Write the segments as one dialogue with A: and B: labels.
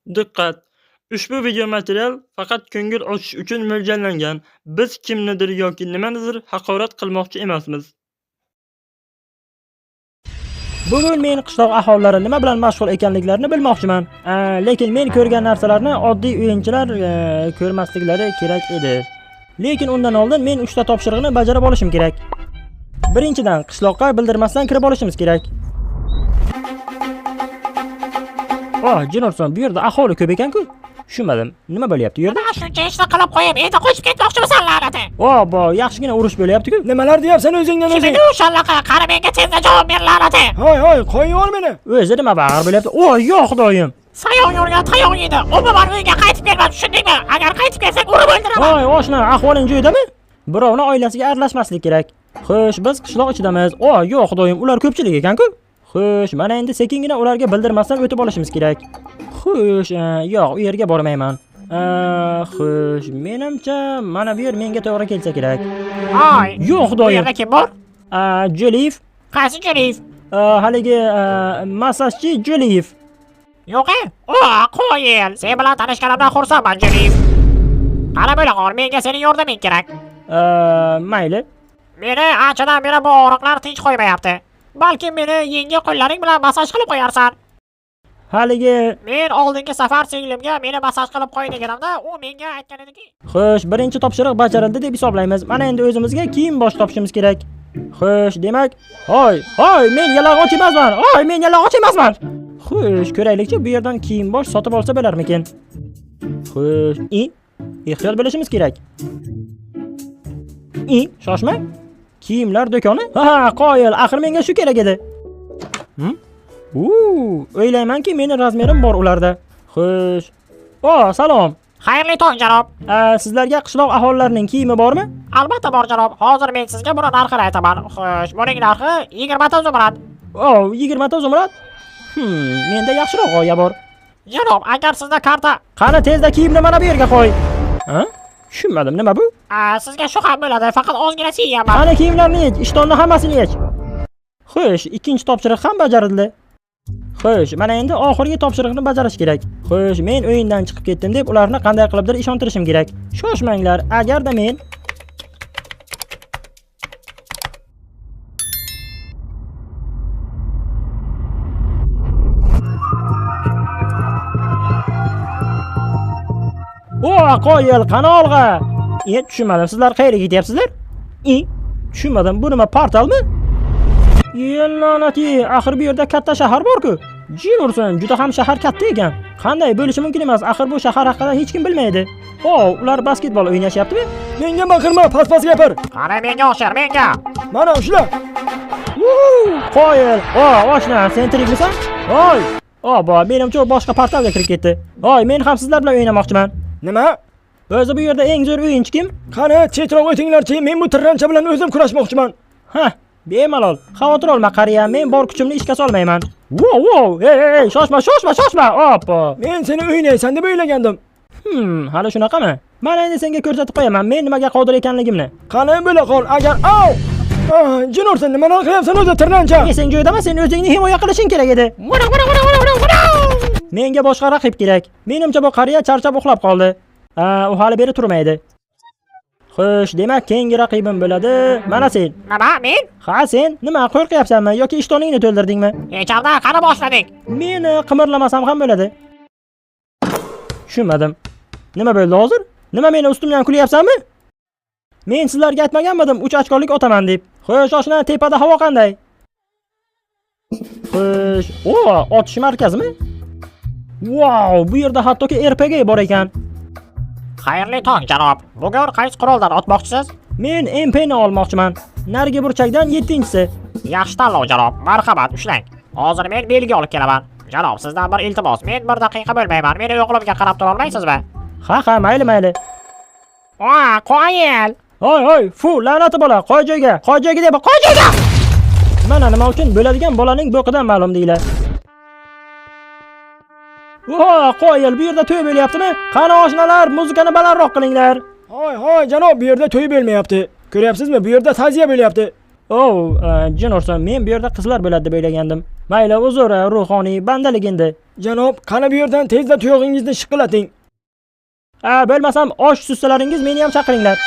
A: Diqqat! Ushbu video material faqat ko'ngil ochish uchun mo'ljallangan. Biz kimnidir yoki nimanidir haqorat qilmoqchi emasmiz.
B: Bugun men qishloq aholilari nima bilan mashg'ul ekanliklarini bilmoqchiman. Lekin men ko'rgan narsalarni oddiy o'yinchilar ko'rmasliklari kerak edi. Lekin undan oldin men 3 ta topshiriqni bajarib olishim kerak. Birinchidan, qishloqqa bildirmasdan kirib olishimiz kerak. Jinorson, bu yerda aholi ko'p ekan-ku. Tushunmadim. Nima bo'lyapti bu yerda?
C: Shuncha ishni qilib qo'yib, endi qochib ketmoqchimisan la'nati?
B: Yaxshigina urush bo'lyapti-ku.
D: Nimalar deyapsan o'zingdan o'zing?
C: Kimni o'shalaqa? Qara menga tezda javob ber la'nati.
D: Hoy, qo'yib yubor meni.
B: O'zi nima bag'ir bo'lyapti? Yo'q xudoyim.
C: Sayoq yurgan tayoq yedi. Umuman uyga qaytib kelma, tushundingmi? Agar qaytib kelsak, urib o'ldiraman.
B: Oshna, ahvoling joyidami? Birovning oilasiga aralashmaslik kerak. Xo'sh, biz qishloq ichidamiz. Yo'q xudoyim, ular ko'pchilik ekan-ku. Xo'sh, mana endi sekingina ularga bildirmasdan o'tib olishimiz kerak. Xo'sh, yo'q, u yerga bormayman. Xo'sh, menimcha mana bu yer menga to'g'ri kelsa kerak. Yo'q
C: Bu
B: xudoyim.
C: yerda kim bor?
B: Joliyev,
C: Qaysi Joliyev?
B: haligi massajchi Joliyev.
C: Yo'q-a? Qo'yil. Sen bilan tanishganimdan xursandman, Joliyev. Qara bo'la qol, menga sening yordaming kerak.
B: Mayli.
C: Meni anchadan beri bu og'riqlar tinch qo'ymayapti. Balki meni yengil qo'llaring bilan massaj qilib qo'yarsan.
B: Haligi,
C: Men oldingi safar singlimga meni massaj qilib qo'y deganimda, u menga aytgan ediki,
B: xo'sh, birinchi topshiriq bajarildi deb hisoblaymiz. Mana endi o'zimizga kiyim bosh topishimiz kerak. Xo'sh, demak, men yalang'och emasman. Men yalang'och emasman. Xo'sh, ko'raylikchi, bu yerdan kiyim bosh sotib olsa bo'larmikin? Xo'sh, ehtiyot bo'lishimiz kerak. Shoshma. Kiyimlar do'koni? Qoyil, axir menga shu kerak edi. O'ylaymanki meni razmerim bor ularda. Xo'sh. Salom.
C: "Xayrli tong, janob."
B: Sizlarga qishloq aholilarining kiyimi bormi?
C: Albatta bor, janob. Hozir men sizga buni narxini aytaman. Xo'sh, buning narxi 20 ta zumrad.
B: 20 ta zumrad? Menda yaxshiroq g'oya bor.
C: Janob, agar sizda karta...
B: Qani tezda kiyimni mana bu yerga qo'y. Tushunmadim, nima bu?
C: Sizga shu ham bo'ladi, faqat ozgina siyyaman.
B: Qani kiyimlarni yech, ishtonni hammasini yech. Xo'sh, ikkinchi topshiriq ham bajarildi. Xo'sh, mana endi oxirgi topshiriqni bajarish kerak. Xo'sh, men o'yindan chiqib ketdim deb ularni qanday qilibdir ishontirishim kerak. Shoshmanglar, agarda men qoyil, qanolg'a. Tushunmadim, sizlar qayerga ketyapsizlar? Tushunmadim, bu nima portalmi? La'nati, axir bu yerda katta shahar bor-ku. Jin ursin, juda ham shahar katta ekan. Qanday bo'lishi mumkin emas? Axir bu shahar haqida hech kim bilmaydi. Ular basketbol o'ynashyaptimi?
D: Menga baqirma, pas-pas gapir.
C: Qara menga o'xshar, menga.
D: Mana ushla.
B: Qoyil. Oshna, sen tirikmisan? Menimcha boshqa portalga kirib ketdi. Men ham sizlar bilan o'ynamoqchiman.
D: Nima?
B: O'zi bu yerda eng zo'r o'yinchi kim?
D: Qani, chetroq o'tinglarchi, men bu tirrancha bilan o'zim kurashmoqchiman.
B: Bemalol. Xavotir olma qariya, men bor kuchimni ishga solmayman. Hey, shoshma.
D: Men seni o'ynaysan deb o'ylagandim.
B: Hali shunaqami? Mana endi senga ko'rsatib qo'yaman, men nimaga qodir ekanligimni.
D: Qani bo'la qol, agar jin ursin, nimalar qilyapsan o'zi tirrancha?
B: Sen joyidami? Sen o'zingni himoya qilishing kerak edi. Menga boshqa raqib kerak. Menimcha bu qariya charchab uxlab qoldi. U hali beri turmaydi. Xo'sh, demak keyingi raqibim bo'ladi. Mana sen.
C: Nima, men?
B: Sen nima qo'rqyapsanmi yoki ishtoningni to'ldirdingmi?
C: Hechamda qara boshladik.
B: Meni qimirlamasam ham bo'ladi. Tushunmadim. Nima bo'ldi hozir? Nima meni ustimdan kulyapsanmi? Men sizlarga aytmaganmidim 3 ochkolik otaman deb. Xo'sh, oshna, tepada havo qanday? Xo'sh, otish markazimi? Bu yerda hattoki RPG bor ekan.
C: Xayrli tong, janob. Bugun qaysi quroldan otmoqchisiz?
B: Men MP ni olmoqchiman. Narigi burchakdan 7-si.
C: Yaxshi tanlov, janob. Marhamat, ushlang. Hozir men belgi olib kelaman. Janob, sizdan bir iltimos. Men 1 daqiqa bo'lmayman. Meni o'g'limga qarab tura olmaysizmi?
B: Mayli.
C: Qo'yil.
B: La'nati bola, qo'y joyga deb, qo'y joyga. Mana nima uchun bo'ladigan bolaning bo'qidan ma'lum deylar. Qo'yil, bu yerda to'y bo'lyaptimi? Qani oshnalar, muzikani balandroq qilinglar.
D: Janob, bu yerda to'y bo'lmayapti. Ko'ryapsizmi? Bu yerda ta'ziya bo'lyapti.
B: Jin ursin, men bu yerda qizlar bo'ladi deb o'ylagandim. Mayli, uzr, ruhoniy bandalik endi.
D: Janob, qani bu yerdan tezda tuyog'ingizni shiqillating.
B: Bo'lmasam osh sussalaringiz meni ham chaqiringlar.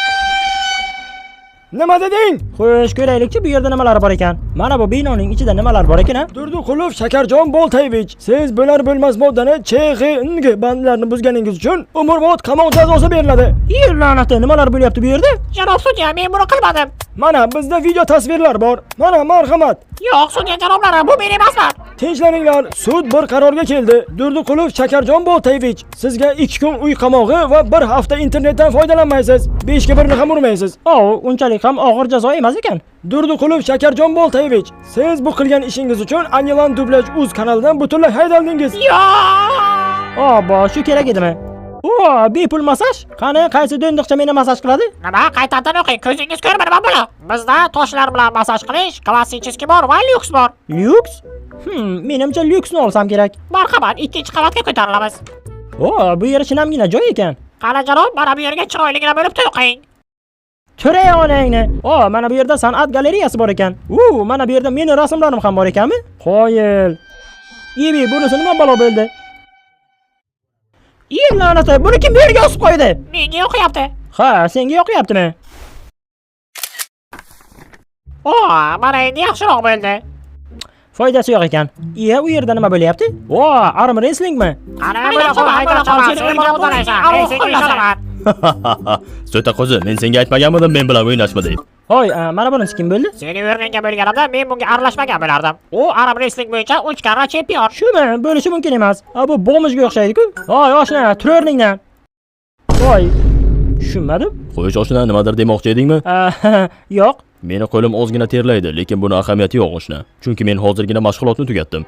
D: Nima deding?
B: Xo'sh, ko'raylikchi bu yerda nimalar bor ekan. Mana bu binoning ichida nimalar bor ekan, ha?
D: Durduqulov Shakarjon Boltayevich, siz bo'lar bo'lmas moddani CXNG bandlarini buzganingiz uchun umrbod qamoq jazosi beriladi.
B: Yer la'nati, nimalar bo'lyapti bu yerda?
C: Janob sudya, men buni qilmadim.
D: Mana bizda video tasvirlar bor. Mana marhamat.
C: Yo'q, sudya janoblari, bu men emasman.
D: Tinchlaringlar, sud bir qarorga keldi. Durduqulov Shakarjon Boltayevich, sizga 2 kun uy qamog'i va 1 hafta internetdan foydalanmaysiz. 5 ga 1 ni ham urmaysiz.
B: Unchalik ham og'ir jazo emas ekan.
D: Durduqulov Shakarjon Boltayevich, siz bu qilgan ishingiz uchun Anilan Dublaj Uz kanalidan butunlay haydaldingiz.
B: Bo, shu kerak edimi? Bepul masaj? Qani, qaysi do'ndiqcha meni masaj qiladi?
C: Nima? Qaytadan o'qing, ko'zingiz ko'rmadi nima bo'la? Bizda toshlar bilan masaj qilish klassический bor va lyuks bor.
B: Lyuks? Menimcha lyuksni olsam kerak.
C: Marhamat, 2-qavatga ko'tarilamiz.
B: Bu yer chinamgina joy ekan.
C: Qani janob, mana bu yerga chiroyligina bo'lib to'qing.
B: Turay onangni. Mana bu yerda san'at galereyasi bor ekan. Mana bu yerda meni rasmlarim ham bor ekanmi? Qoyil. Ibi, bunisi nima balo bo'ldi? Yer la'nati, buni kim bu yerga osib qo'ydi?
C: Menga yoqyapti.
B: Ha, senga yoqyaptimi?
C: Mana endi yaxshiroq bo'ldi.
B: Foydasi yo'q ekan. U yerda nima bo'lyapti? Arm wrestlingmi?
C: Qani bo'lasan, aytaman, sen menga o'rganaysan. Men senga ishonaman.
E: So'ta qo'zi, men senga aytmaganmidim men bilan o'ynashma deb.
B: Hoy, mana bunisi kim bo'ldi?
C: Seni o'rningga bo'lganimda men bunga aralashmagan bo'lardim. U arm wrestling bo'yicha 3 karra chempion.
B: Shumi? Bo'lishi mumkin emas. Bu bomijga o'xshaydi-ku. Hoy, oshna, tur o'rningdan. Hoy, tushunmadim.
E: Qo'yish oshna nimadir demoqchi edingmi?
B: Yo'q.
E: Meni qo'lim ozgina terlaydi, lekin buni ahamiyati yo'q oshna. Chunki men hozirgina mashg'ulotni tugatdim.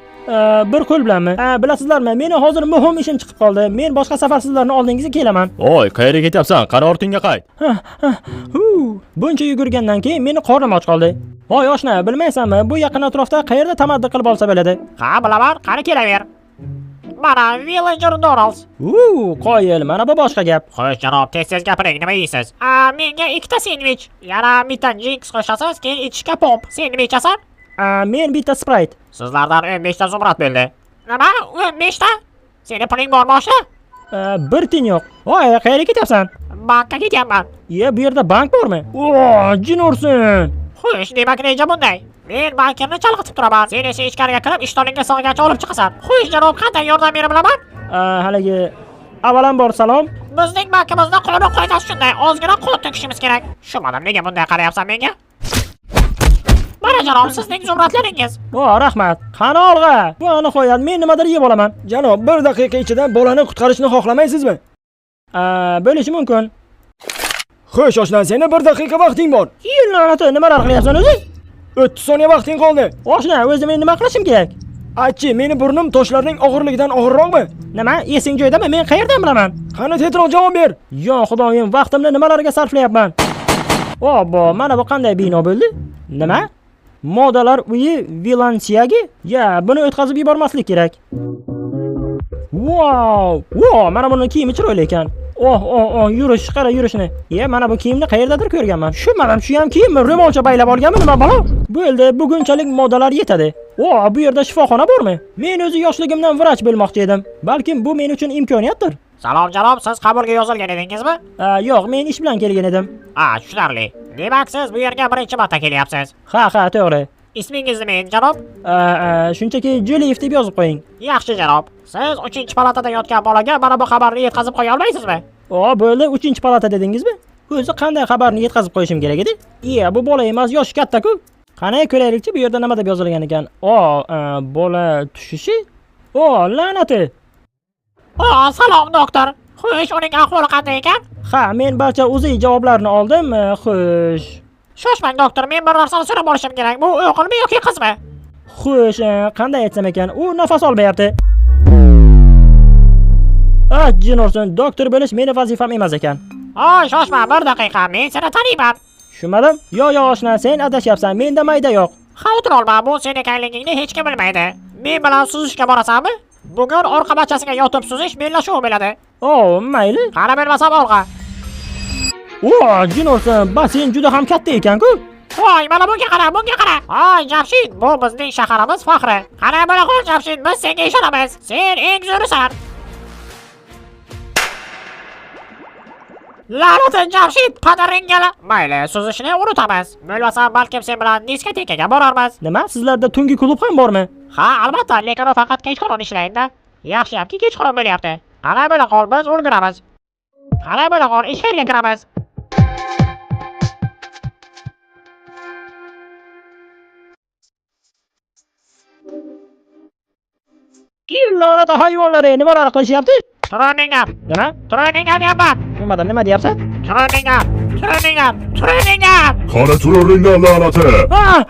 B: Bir qo'l bilanmi? Bilasizlarmi, meni hozir muhim ishim chiqib qoldi. Men boshqa safar sizlarni oldingizga kelaman.
E: Voy, qayerga ketyapsan? Qani ortingga qayt.
B: Buncha yugurgandan keyin meni qornim och qoldi. Voy, oshna, bilmaysanmi, bu yaqin atrofda qayerda tamaddi qilib olsa bo'ladi?
C: Ha, bilaman, qani kelaver. Mana Villager Donalds.
B: Qoyil, mana bu boshqa gap.
C: Xo'sh janob, tez gapiring, nima yeysiz? Menga 2 ta sendvich, yana bitta Jinx qo'shasiz, keyin ichishga pomp. Sen nima ichasan?
B: Men bitta Sprite.
C: Sizlardan 15 ta zumrad bo'ldi. Nima? 15 ta? Seni puling bormi o'sha?
B: Bir tiyin yo'q. Voy, qayerga ketyapsan?
C: Bankka ketyapman.
B: Bu yerda bank bormi? Jin ursin.
C: Xo'sh, demak reja bunday. Men bankirni chalg'itib turaman. Sen esa ichkariga kirib, ishtoningga sig'gancha olib chiqasan. Xo'sh, janob, qanday yordam bera bilaman?
B: Haligi avvalambor salom.
C: Bizning bankimizda qonun qoidasi shunday, ozgina qon to'kishimiz kerak. Shumadim, nega bunday qarayapsan menga? Mana janob, sizning zumradlaringiz.
B: Rahmat. Qani olg'a. Buni qo'yadi, men nimadir yeb olaman.
D: Janob, 1 daqiqa ichida bolani qutqarishni xohlamaysizmi?
B: Bo'lishi mumkin.
D: Xo'sh, oshna, seni 1 daqiqa vaqting bor.
B: Yer la'nati, nimalar qilyapsan o'zi?
D: 30 soniya vaqting qoldi.
B: Oshna, o'zi men nima qilishim kerak?
D: Aytchi, meni burnim toshlarning og'irligidan og'irroqmi?
B: Nima? Esing joydami? Men qayerdan bilaman?
D: Qani tezroq javob ber.
B: Yo, xudoyim, vaqtimni nimalarga sarflayapman? Mana bu qanday bino bo'ldi? Nima? Modalar uyi Villansiyagi? Buni o'tkazib yubormaslik kerak. Mana buni kiyimi chiroyli ekan. Yurish, qara yurishni. Mana bu kiyimni qayerdadir ko'rganman. Shu ham kiyimmi? Ro'molcha baylab olganmi nima balo? Bo'ldi, bugunchalik modalar yetadi. Bu yerda shifoxona bormi? Men o'zi yoshligimdan vrach bo'lmoqchi edim. Balkim bu men uchun imkoniyatdir.
C: Salom janob, siz qabulga yozilgan edingizmi?
B: Yo'q, men ish bilan kelgan edim.
C: Tushunarli. Demak, siz bu yerga birinchi marta kelyapsiz.
B: Ha, to'g'ri.
C: Ismingiz nima, janob?
B: Shunchaki Juliyev deb yozib qo'ying.
C: Yaxshi janob. Siz 3-palatada yotgan bolaga mana bu xabarni yetkazib qo'ya olmaysizmi?
B: Bo'ldi, 3-palata dedingizmi? O'zi qanday xabarni yetkazib qo'yishim kerak edi? Bu bola emas, yoshi katta-ku. Qani ko'raylikchi, bu yerda nima deb yozilgan ekan? Bola tushishi? La'nati.
C: Salom doktor. Xo'sh, uning ahvoli qanday ekan?
B: Ha, men barcha o'zi javoblarni oldim. Xo'sh.
C: Shoshmang doktor, men bir narsani so'rab olishim kerak. Bu o'g'ilmi yoki qizmi?
B: Xo'sh, qanday aytsam ekan? U nafas olmayapti. Jin ursin, doktor bo'lish meni vazifam emas ekan.
C: Shoshma, 1 daqiqa, men seni taniyman.
B: Tushunmadim? Yo'q, oshna, sen adashyapsan. Menda mayda yo'q.
C: Xavotir olma, bu seni ekanligingni hech kim bilmaydi. Men bilan suzishga borasanmi? Bugun orqa bachasiga yotib suzish bellashuv bo'ladi.
B: Mayli.
C: Qara bilmasam olg'a.
B: Jin ursin, basseyn juda ham katta ekan-ku.
C: Voy, mana bunga qara, bunga qara. Ay, Jamshid, bu bizning shaharimiz faxri. Qara bo'la qol Jamshid, biz senga ishonamiz. Sen eng zo'risan. La'natin Jamshid, qadaringga. Mayli, suzishni unutamiz. Bo'lmasa balkim sen bilan diskotekaga borarmiz.
B: Nima, sizlarda tungi klub ham bormi?
C: Ha, albatta, lekin u faqat kechqurun ishlaydi. Yaxshiyamki kechqurun bo'lyapti. Qara bo'la qol, biz ulguramiz. Qara bo'la qol, ishlarga kiramiz.
B: Illolat hayvonlari, nimalar qilishyapti?
C: Turinglar,
B: Nima?
C: turinglar deyapman.
B: Nima deyapsan?
C: Turinglar.
F: Qani turaveringlar la'nati.
B: Ah!